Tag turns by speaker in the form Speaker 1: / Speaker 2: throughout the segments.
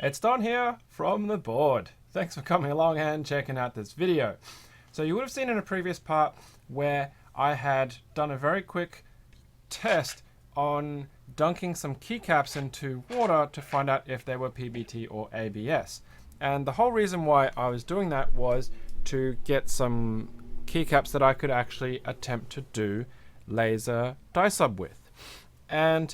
Speaker 1: It's Don here from the board. Thanks for coming along and checking out this video. So you would have seen in a previous part where I had done a very quick test on dunking some keycaps into water to find out if they were PBT or ABS. And the whole reason why I was doing that was to get some keycaps that I could actually attempt to do laser Dyesub with. And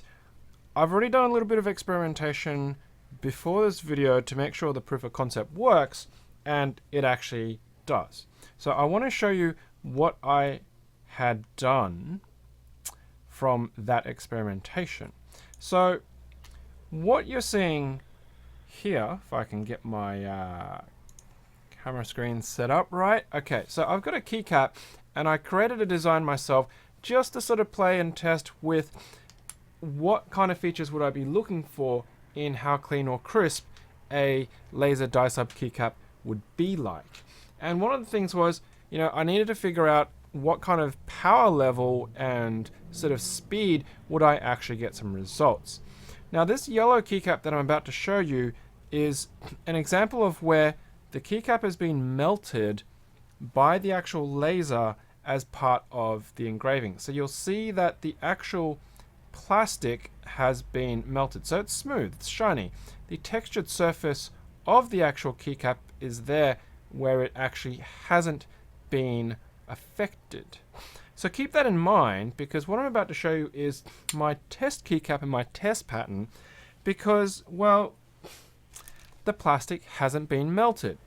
Speaker 1: I've already done a little bit of experimentation before this video to make sure the proof of concept works, and it actually does. So I want to show you what I had done from that experimentation. So what you're seeing here, if I can get my camera screen set up right. Okay, so I've got a keycap and I created a design myself just to sort of play and test with what kind of features would I be looking for in how clean or crisp a laser Dyesub keycap would be like. And one of the things was, I needed to figure out what kind of power level and sort of speed would I actually get some results. Now this yellow keycap that I'm about to show you is an example of where the keycap has been melted by the actual laser as part of the engraving. So you'll see that the actual plastic has been melted. So it's smooth, it's shiny. The textured surface of the actual keycap is there where it actually hasn't been affected. So keep that in mind, because what I'm about to show you is my test keycap and my test pattern, because, well, the plastic hasn't been melted.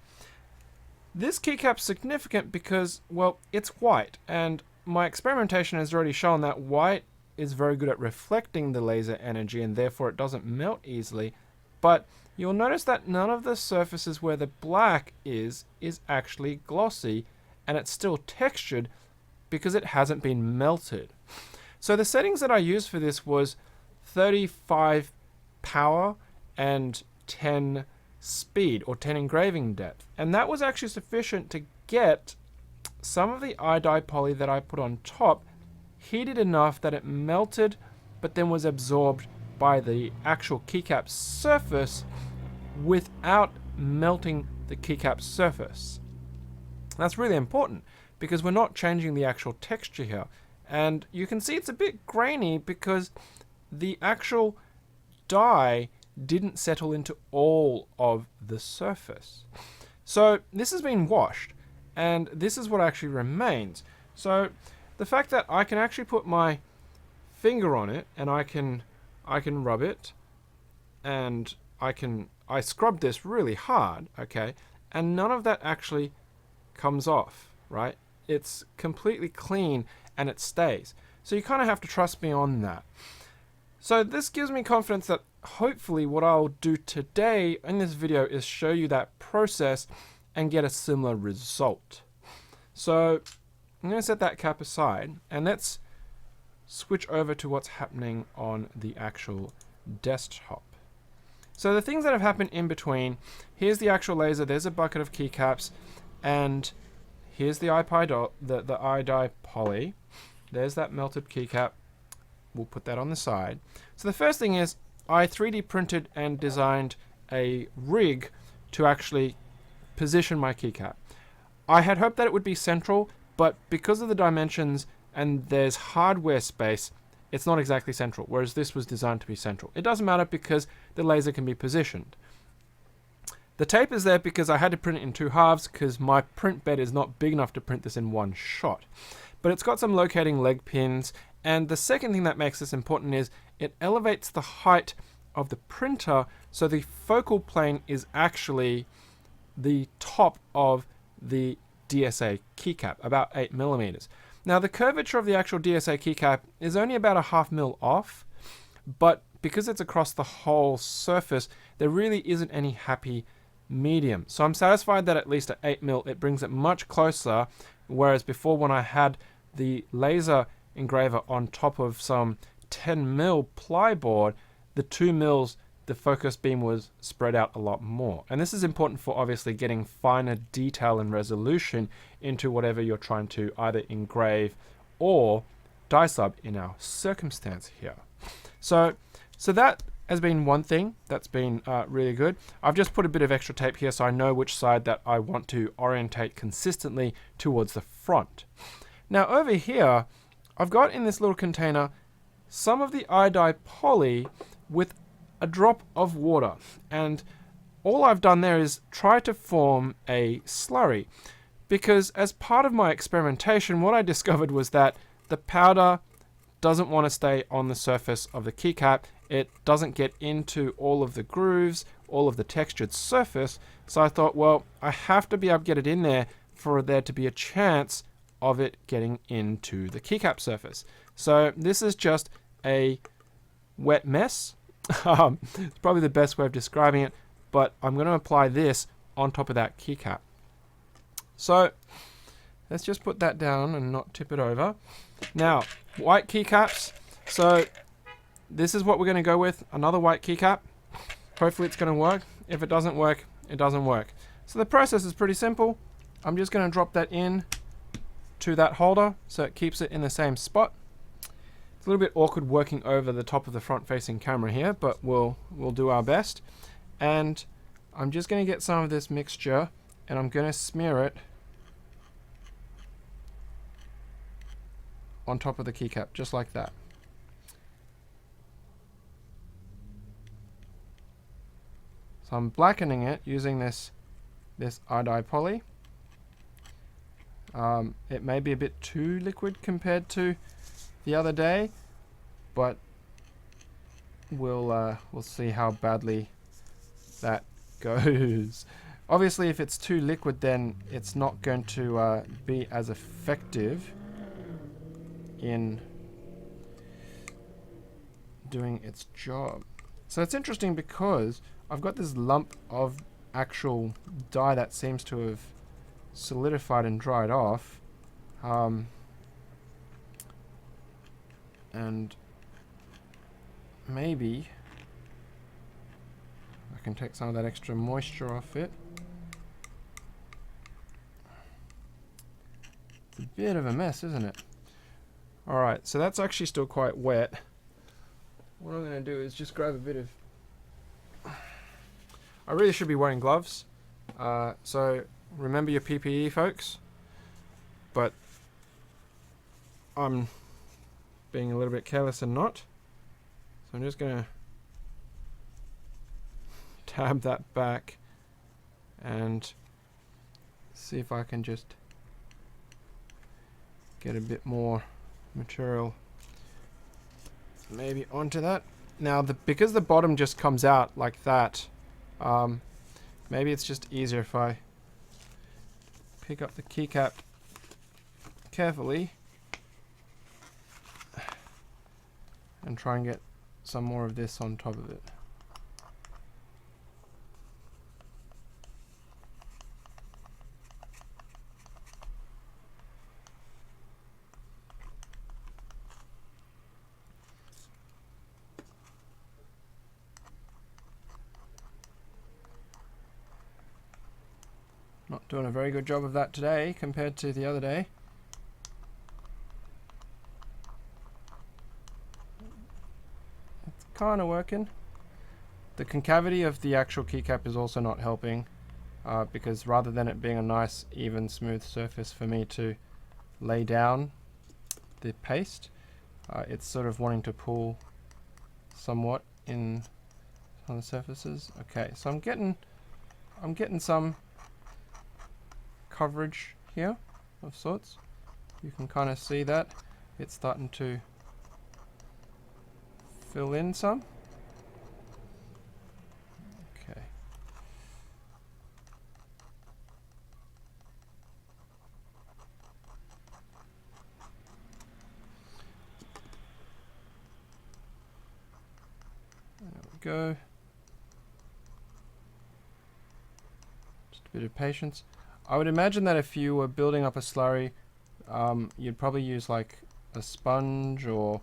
Speaker 1: This keycap's significant because, well, it's white, and my experimentation has already shown that white is very good at reflecting the laser energy and therefore it doesn't melt easily. But you'll notice that none of the surfaces where the black is actually glossy, and it's still textured because it hasn't been melted. So the settings that I used for this was 35 power and 10 speed, or 10 engraving depth, and that was actually sufficient to get some of the iDyePoly that I put on top heated enough that it melted but then was absorbed by the actual keycap surface without melting the keycap surface. That's really important because we're not changing the actual texture here, and you can see it's a bit grainy because the actual dye didn't settle into all of the surface. So this has been washed, and this is what actually remains. So the fact that I can actually put my finger on it and I can rub it, and I scrub this really hard, okay, and none of that actually comes off, right? It's completely clean and it stays. So you kind of have to trust me on that. So this gives me confidence that hopefully what I'll do today in this video is show you that process and get a similar result. So I'm going to set that cap aside and let's switch over to what's happening on the actual desktop. So the things that have happened in between, here's the actual laser, there's a bucket of keycaps, and here's the iDyePoly. There's that melted keycap. We'll put that on the side. So the first thing is I 3D printed and designed a rig to actually position my keycap. I had hoped that it would be central, but because of the dimensions and there's hardware space, it's not exactly central, whereas this was designed to be central. It doesn't matter because the laser can be positioned. The tape is there because I had to print it in two halves because my print bed is not big enough to print this in one shot. But it's got some locating leg pins, and the second thing that makes this important is it elevates the height of the printer so the focal plane is actually the top of the DSA keycap, about 8 millimeters. Now the curvature of the actual DSA keycap is only about a ½ mil off, but because it's across the whole surface, there really isn't any happy medium. So I'm satisfied that at least at 8 mil it brings it much closer, whereas before when I had the laser engraver on top of some 10 mil ply board, the 2 mils, the focus beam was spread out a lot more. And this is important for obviously getting finer detail and resolution into whatever you're trying to either engrave or Dyesub in our circumstance here. So that has been one thing that's been really good. I've just put a bit of extra tape here so I know which side that I want to orientate consistently towards the front. Now over here, I've got in this little container some of the iDyePoly with a drop of water, and all I've done there is try to form a slurry, because as part of my experimentation, what I discovered was that the powder doesn't want to stay on the surface of the keycap. It doesn't get into all of the grooves, all of the textured surface. So I thought, well, I have to be able to get it in there for there to be a chance of it getting into the keycap surface. So this is just a wet mess. It's probably the best way of describing it, but I'm going to apply this on top of that keycap. So let's just put that down and not tip it over. Now, white keycaps. So this is what we're going to go with, another white keycap. Hopefully it's going to work. If it doesn't work, it doesn't work. So the process is pretty simple. I'm just going to drop that in to that holder so it keeps it in the same spot. It's a little bit awkward working over the top of the front-facing camera here, but we'll do our best. And I'm just going to get some of this mixture and I'm going to smear it on top of the keycap, just like that. So I'm blackening it using this iDyePoly. It may be a bit too liquid compared to the other day, but we'll see how badly that goes. Obviously, if it's too liquid, then it's not going to be as effective in doing its job. So it's interesting because I've got this lump of actual dye that seems to have solidified and dried off, and maybe I can take some of that extra moisture off it. It's a bit of a mess, isn't it? Alright, so that's actually still quite wet. What I'm going to do is just grab a bit of... I really should be wearing gloves, so remember your PPE, folks. But I'm being a little bit careless and not. So I'm just going to tab that back and see if I can just get a bit more material maybe onto that. Now because the bottom just comes out like that, maybe it's just easier if I pick up the keycap carefully and try and get some more of this on top of it. Not doing a very good job of that today compared to the other day. It's kind of working. The concavity of the actual keycap is also not helping, because rather than it being a nice, even, smooth surface for me to lay down the paste, it's sort of wanting to pull somewhat in on the surfaces. Okay, so I'm getting some coverage here of sorts. You can kind of see that it's starting to fill in some. Okay. There we go. Just a bit of patience. I would imagine that if you were building up a slurry, you'd probably use like a sponge or,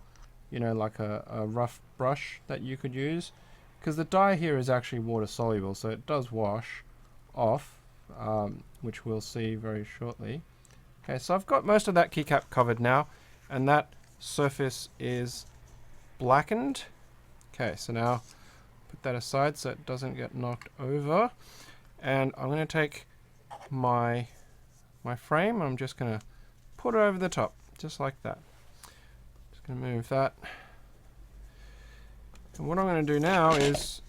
Speaker 1: you know, like a rough brush that you could use, because the dye here is actually water soluble, so it does wash off, which we'll see very shortly. Okay, so I've got most of that keycap covered now, and that surface is blackened. Okay, so now put that aside so it doesn't get knocked over. And I'm going to take my frame. I'm just going to put it over the top, just like that. Just going to move that. And what I'm going to do now is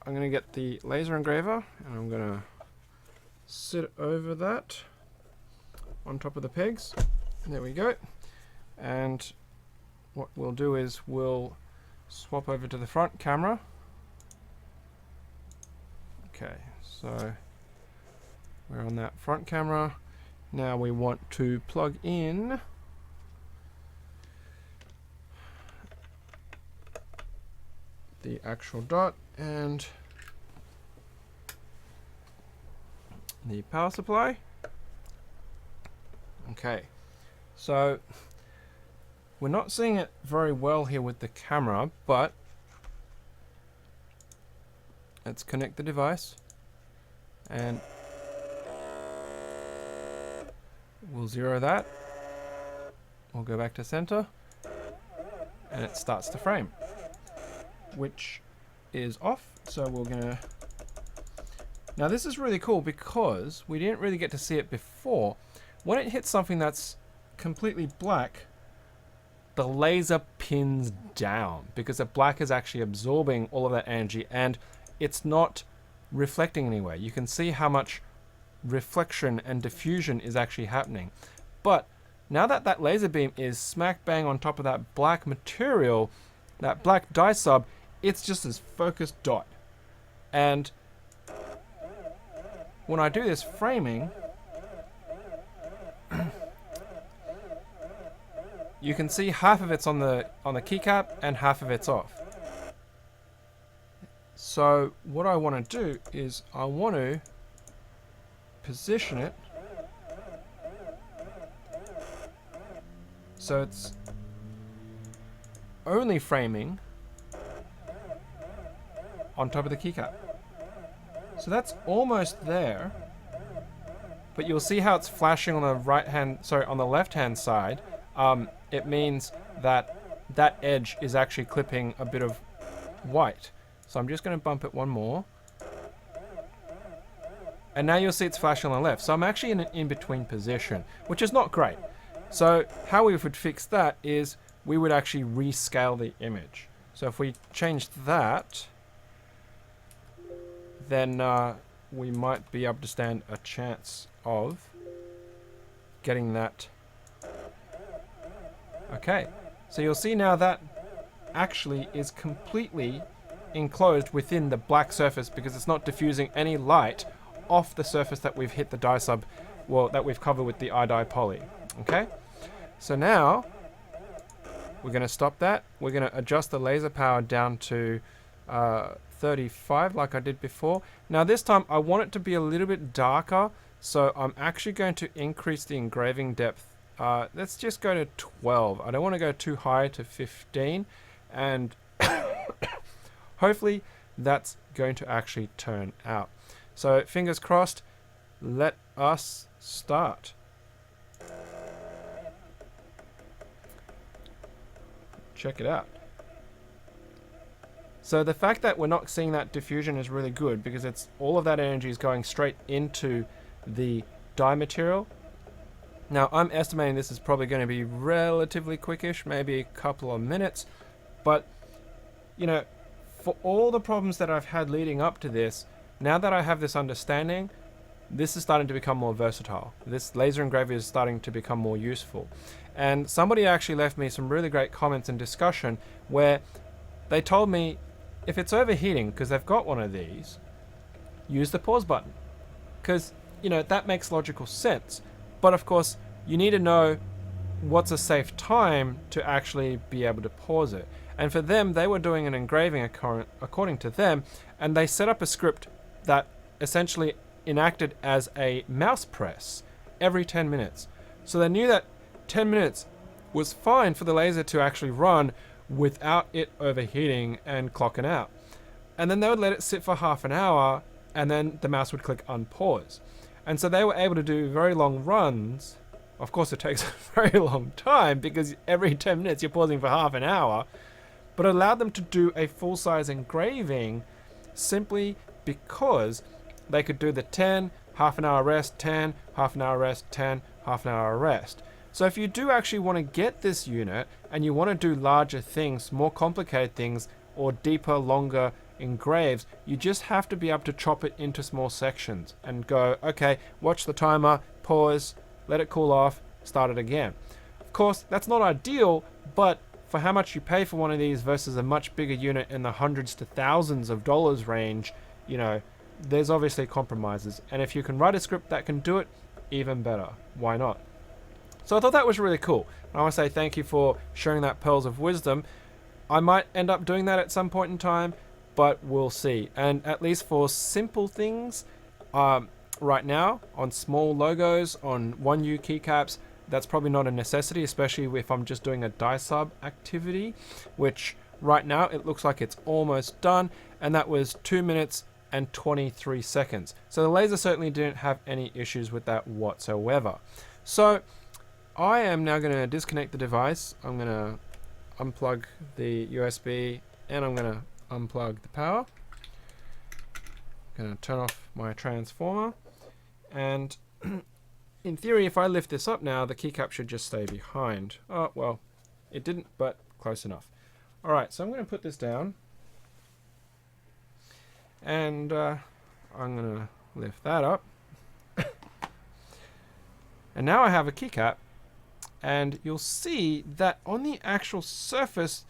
Speaker 1: I'm going to get the laser engraver and I'm going to sit over that on top of the pegs. There we go. And what we'll do is we'll swap over to the front camera. Okay, so we're on that front camera. Now we want to plug in the actual dot and the power supply. Okay, so we're not seeing it very well here with the camera, but let's connect the device and we'll zero that. We'll go back to center and it starts to frame, which is off. So we're gonna, now this is really cool because we didn't really get to see it before. When it hits something that's completely black, the laser pins down because the black is actually absorbing all of that energy and it's not reflecting anywhere. You can see how much reflection and diffusion is actually happening. But now that that laser beam is smack bang on top of that black material, that black Dyesub, it's just this focused dot. And when I do this framing, you can see half of it's on the keycap and half of it's off. So what I want to do is I want to position it so it's only framing on top of the keycap. So that's almost there, but you'll see how it's flashing on the left hand side. It means that that edge is actually clipping a bit of white. So I'm just going to bump it one more. And now you'll see it's flashing on the left. So I'm actually in an in-between position, which is not great. So how we would fix that is we would actually rescale the image. So if we change that, then we might be able to stand a chance of getting that. Okay, so you'll see now that actually is completely enclosed within the black surface because it's not diffusing any light off the surface that we've hit the Dyesub, well, that we've covered with the iDyePoly. Okay, so now we're going to stop that. We're going to adjust the laser power down to 35 like I did before. Now this time I want it to be a little bit darker, so I'm actually going to increase the engraving depth. Let's just go to 12. I don't want to go too high to 15, and hopefully that's going to actually turn out. So fingers crossed, let us start. Check it out. So the fact that we're not seeing that diffusion is really good because it's all of that energy is going straight into the dye material. Now I'm estimating this is probably going to be relatively quickish, maybe a couple of minutes, but you know, for all the problems that I've had leading up to this, now that I have this understanding, this is starting to become more versatile. This laser engraver is starting to become more useful. And somebody actually left me some really great comments and discussion where they told me if it's overheating, because they've got one of these, use the pause button. Because, you know, that makes logical sense. But of course, you need to know what's a safe time to actually be able to pause it. And for them, they were doing an engraving according to them, and they set up a script that essentially enacted as a mouse press every 10 minutes. So they knew that 10 minutes was fine for the laser to actually run without it overheating and clocking out. And then they would let it sit for half an hour, and then the mouse would click unpause. And so they were able to do very long runs. Of course, it takes a very long time because every 10 minutes you're pausing for half an hour, but it allowed them to do a full-size engraving simply because they could do the 10, half an hour rest, 10, half an hour rest, 10, half an hour rest. So if you do actually want to get this unit and you want to do larger things, more complicated things, or deeper, longer engraves, you just have to be able to chop it into small sections and go, okay, watch the timer, pause, let it cool off, start it again. Of course, that's not ideal, but for how much you pay for one of these versus a much bigger unit in the hundreds to thousands of dollars range, you know, there's obviously compromises. And if you can write a script that can do it, even better. Why not? So I thought that was really cool. I want to say thank you for sharing that pearls of wisdom. I might end up doing that at some point in time, but we'll see. And at least for simple things, right now, on small logos, on 1U keycaps, that's probably not a necessity, especially if I'm just doing a Dyesub activity, which right now it looks like it's almost done, and that was 2 minutes and 23 seconds. So the laser certainly didn't have any issues with that whatsoever. So I am now going to disconnect the device. I'm going to unplug the USB and I'm going to unplug the power. I'm going to turn off my transformer, and in theory, if I lift this up now, the keycap should just stay behind. Oh, well, it didn't, but close enough. All right, so I'm going to put this down, and I'm going to lift that up. And now I have a keycap, and you'll see that on the actual surface,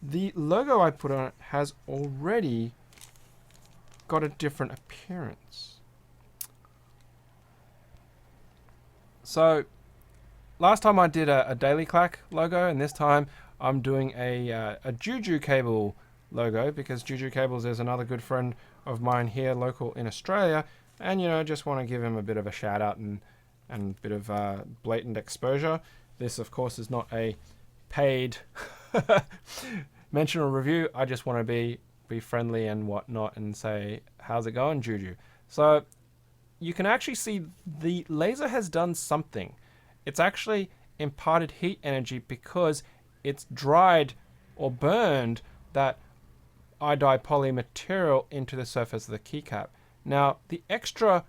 Speaker 1: the logo I put on it has already got a different appearance. So last time I did a Daily Clack logo, and this time I'm doing a Juju Cable logo, because Juju Cables is another good friend of mine here, local in Australia, and you know, just want to give him a bit of a shout out and a bit of blatant exposure. This of course is not a paid mention or review. I just want to be friendly and whatnot and say, how's it going, Juju? So you can actually see the laser has done something. It's actually imparted heat energy because it's dried or burned that iDyePoly material into the surface of the keycap. Now, the extra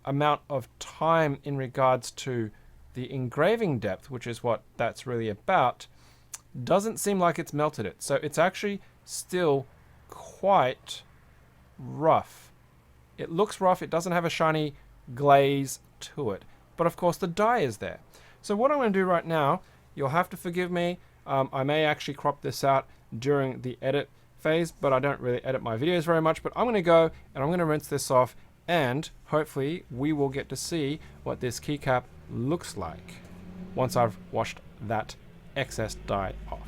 Speaker 1: amount of time in regards to the engraving depth, which is what that's really about, doesn't seem like it's melted it. So it's actually still quite rough. It looks rough. It doesn't have a shiny glaze to it. But of course the dye is there. So what I'm going to do right now, you'll have to forgive me. I may actually crop this out during the edit phase, but I don't really edit my videos very much. But I'm going to go and I'm going to rinse this off, and hopefully we will get to see what this keycap looks like once I've washed that excess dye off.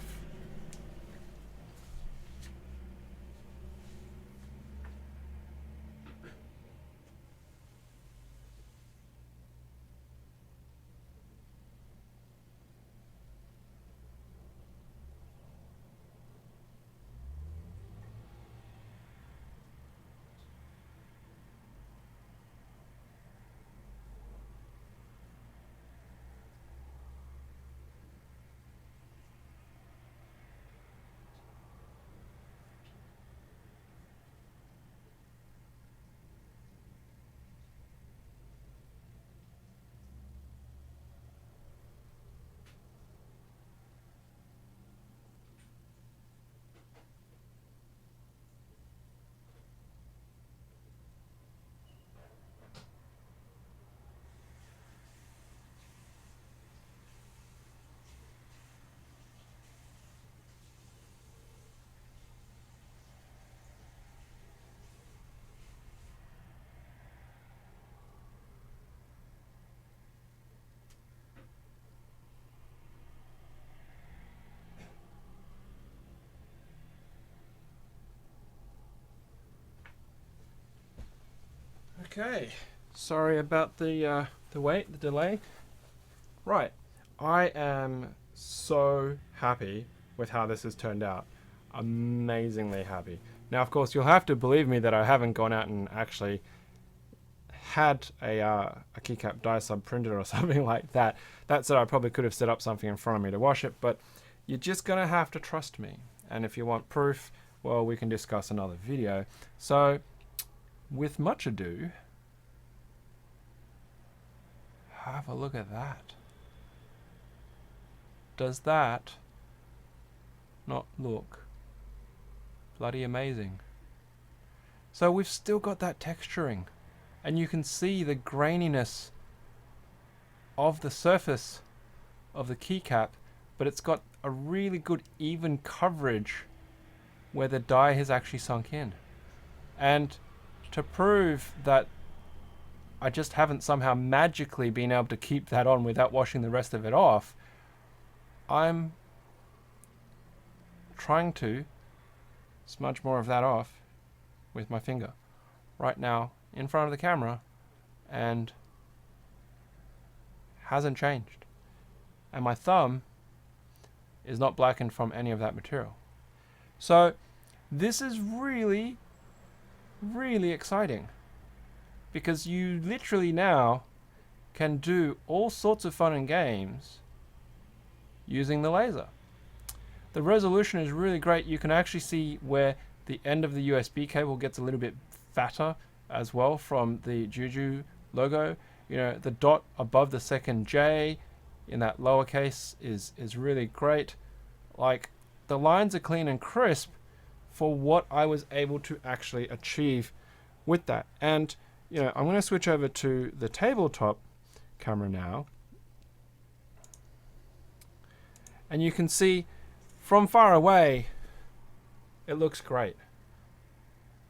Speaker 1: Okay, sorry about the wait, the delay. Right, I am so happy with how this has turned out. Amazingly happy. Now, of course, you'll have to believe me that I haven't gone out and actually had a keycap Dyesub printed or something like that. That said, I probably could have set up something in front of me to wash it, but you're just gonna have to trust me. And if you want proof, well, we can discuss another video. So with much ado, have a look at that. Does that not look bloody amazing? So we've still got that texturing, and you can see the graininess of the surface of the keycap, but it's got a really good even coverage where the dye has actually sunk in. And to prove that I just haven't somehow magically been able to keep that on without washing the rest of it off, I'm trying to smudge more of that off with my finger right now in front of the camera, and hasn't changed. And my thumb is not blackened from any of that material. So this is really, really exciting, because you literally now can do all sorts of fun and games using the laser. The resolution is really great. You can actually see where the end of the USB cable gets a little bit fatter as well from the Juju logo. You know, the dot above the second J in that lowercase is really great. Like, the lines are clean and crisp for what I was able to actually achieve with that. And you know, I'm going to switch over to the tabletop camera now, and you can see from far away it looks great.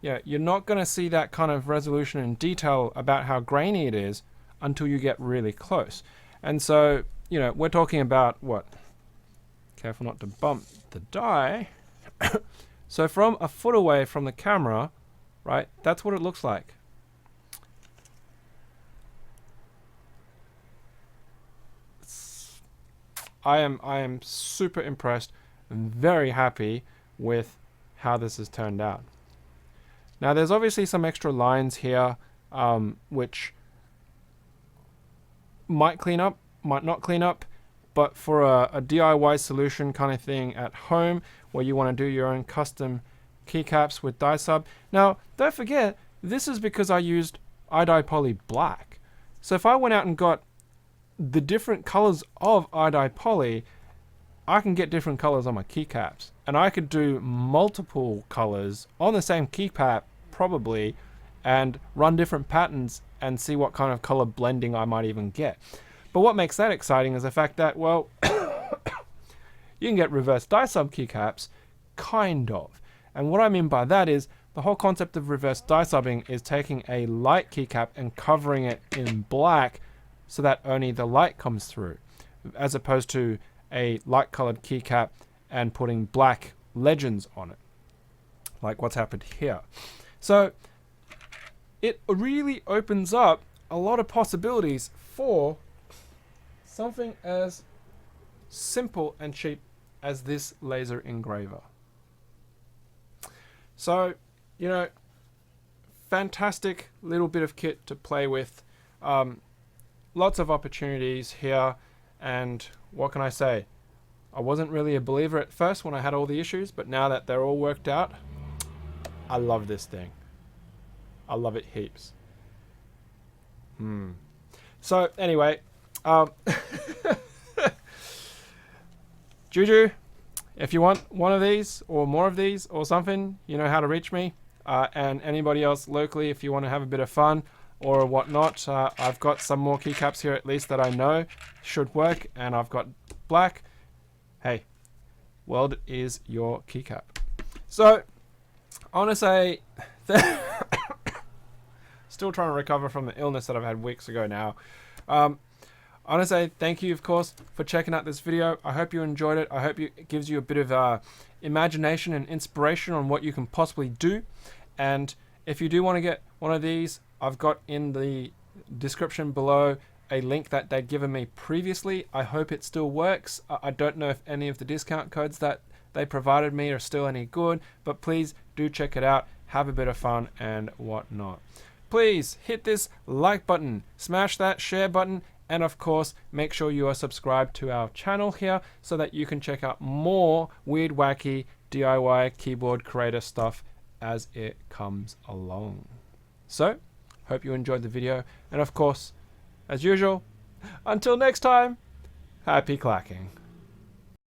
Speaker 1: Yeah, you're not going to see that kind of resolution and detail about how grainy it is until you get really close. And so, you know, we're talking about what? Careful not to bump the dye. So from a foot away from the camera, right, that's what it looks like. I am super impressed and very happy with how this has turned out. Now there's obviously some extra lines here which might clean up, might not clean up, but for a DIY solution kind of thing at home where you want to do your own custom keycaps with Dyesub. Now don't forget, this is because I used iDyePoly black. So if I went out and got the different colors of iDyePoly, I can get different colors on my keycaps, and I could do multiple colors on the same keycap probably, and run different patterns and see what kind of color blending I might even get. But what makes that exciting is the fact that, well, you can get reverse Dyesub keycaps, kind of. And what I mean by that is the whole concept of reverse Dyesubbing is taking a light keycap and covering it in black so that only the light comes through, as opposed to a light colored keycap and putting black legends on it, like what's happened here. So it really opens up a lot of possibilities for something as simple and cheap as this laser engraver. So, you know, fantastic little bit of kit to play with. Lots of opportunities here, and what can I say? I wasn't really a believer at first when I had all the issues, but now that they're all worked out, I love this thing. I love it heaps. So anyway, Juju, if you want one of these or more of these or something, you know how to reach me. And anybody else locally, if you want to have a bit of fun or whatnot, I've got some more keycaps here at least that I know should work, and I've got black. Hey, world is your keycap. So I want to say still trying to recover from the illness that I've had weeks ago now. I want to say thank you, of course, for checking out this video. I hope you enjoyed it. I hope it gives you a bit of imagination and inspiration on what you can possibly do. And if you do want to get one of these, I've got in the description below a link that they'd given me previously. I hope it still works. I don't know if any of the discount codes that they provided me are still any good, but please do check it out. Have a bit of fun and whatnot. Please hit this like button, smash that share button, and of course, make sure you are subscribed to our channel here so that you can check out more weird, wacky DIY keyboard creator stuff as it comes along. So, hope you enjoyed the video, and of course, as usual, until next time, happy clacking.